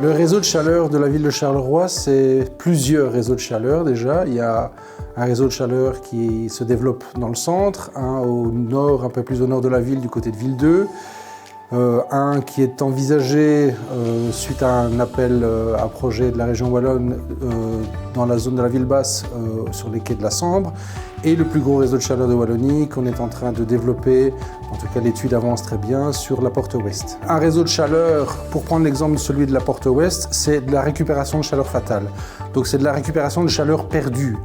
Le réseau de chaleur de la ville de Charleroi, c'est plusieurs réseaux de chaleur déjà. Il y a un réseau de chaleur qui se développe dans le centre, un au nord, un peu plus au nord de la ville, du côté de Ville 2. Un qui est envisagé suite à un appel à projet de la région wallonne dans la zone de la ville basse sur les quais de la Sambre, et le plus gros réseau de chaleur de Wallonie qu'on est en train de développer, en tout cas l'étude avance très bien, sur la porte ouest. Un réseau de chaleur, pour prendre l'exemple de celui de la porte ouest, c'est de la récupération de chaleur fatale. Donc c'est de la récupération de chaleur perdue.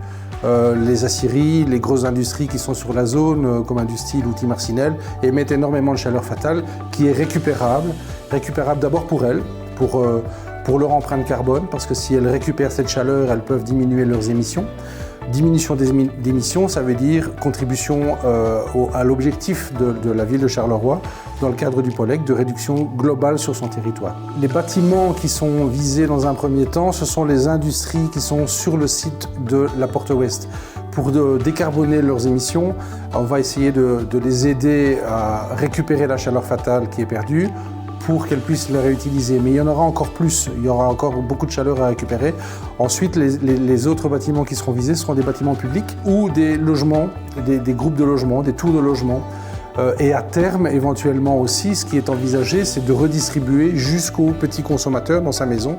Les aciéries, les grosses industries qui sont sur la zone, comme Industil ou Timarcinelle, émettent énormément de chaleur fatale qui est récupérable d'abord pour elles, pour leur empreinte carbone, parce que si elles récupèrent cette chaleur, elles peuvent diminuer leurs émissions. Diminution des émissions, ça veut dire contribution à l'objectif de la ville de Charleroi dans le cadre du POLEC de réduction globale sur son territoire. Les bâtiments qui sont visés dans un premier temps, ce sont les industries qui sont sur le site de la porte ouest. Pour décarboner leurs émissions, on va essayer de les aider à récupérer la chaleur fatale qui est perdue, pour qu'elles puissent les réutiliser. Mais il y en aura encore plus, il y aura encore beaucoup de chaleur à récupérer. Ensuite, les autres bâtiments qui seront visés seront des bâtiments publics ou des logements, des groupes de logements, des tours de logements. Et à terme, éventuellement aussi, ce qui est envisagé, c'est de redistribuer jusqu'au petit consommateur dans sa maison.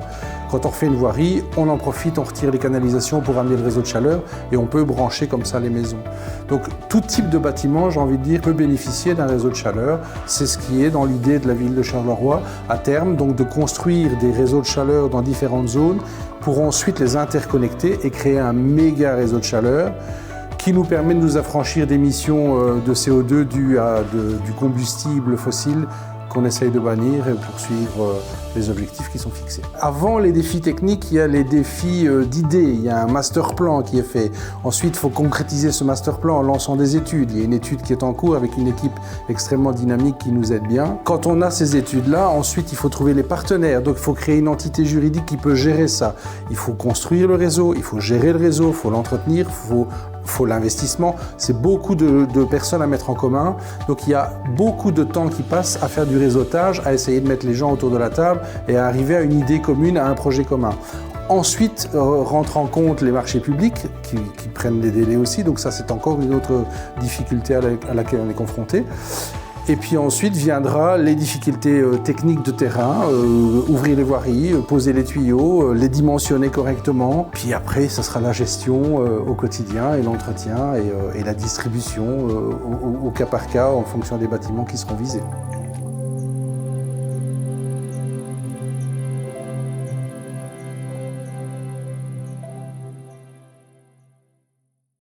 Quand on refait une voirie, on en profite, on retire les canalisations pour amener le réseau de chaleur et on peut brancher comme ça les maisons. Donc tout type de bâtiment, j'ai envie de dire, peut bénéficier d'un réseau de chaleur. C'est ce qui est dans l'idée de la ville de Charleroi à terme, donc de construire des réseaux de chaleur dans différentes zones pour ensuite les interconnecter et créer un méga réseau de chaleur qui nous permet de nous affranchir d'émissions de CO2 dues à du combustible fossile qu'on essaye de bannir et poursuivre les objectifs qui sont fixés. Avant les défis techniques, il y a les défis d'idées. Il y a un master plan qui est fait. Ensuite, il faut concrétiser ce master plan en lançant des études. Il y a une étude qui est en cours avec une équipe extrêmement dynamique qui nous aide bien. Quand on a ces études-là, ensuite, il faut trouver les partenaires. Donc, il faut créer une entité juridique qui peut gérer ça. Il faut construire le réseau, il faut gérer le réseau, il faut l'entretenir, il faut l'investissement. C'est beaucoup de personnes à mettre en commun. Donc, il y a beaucoup de temps qui passe à faire du réseautage, à essayer de mettre les gens autour de la table et à arriver à une idée commune, à un projet commun. Ensuite, rentrent en compte les marchés publics qui prennent des délais aussi, donc ça c'est encore une autre difficulté à laquelle on est confronté. Et puis ensuite viendra les difficultés techniques de terrain, ouvrir les voiries, poser les tuyaux, les dimensionner correctement. Puis après, ce sera la gestion au quotidien et l'entretien et la distribution au cas par cas en fonction des bâtiments qui seront visés.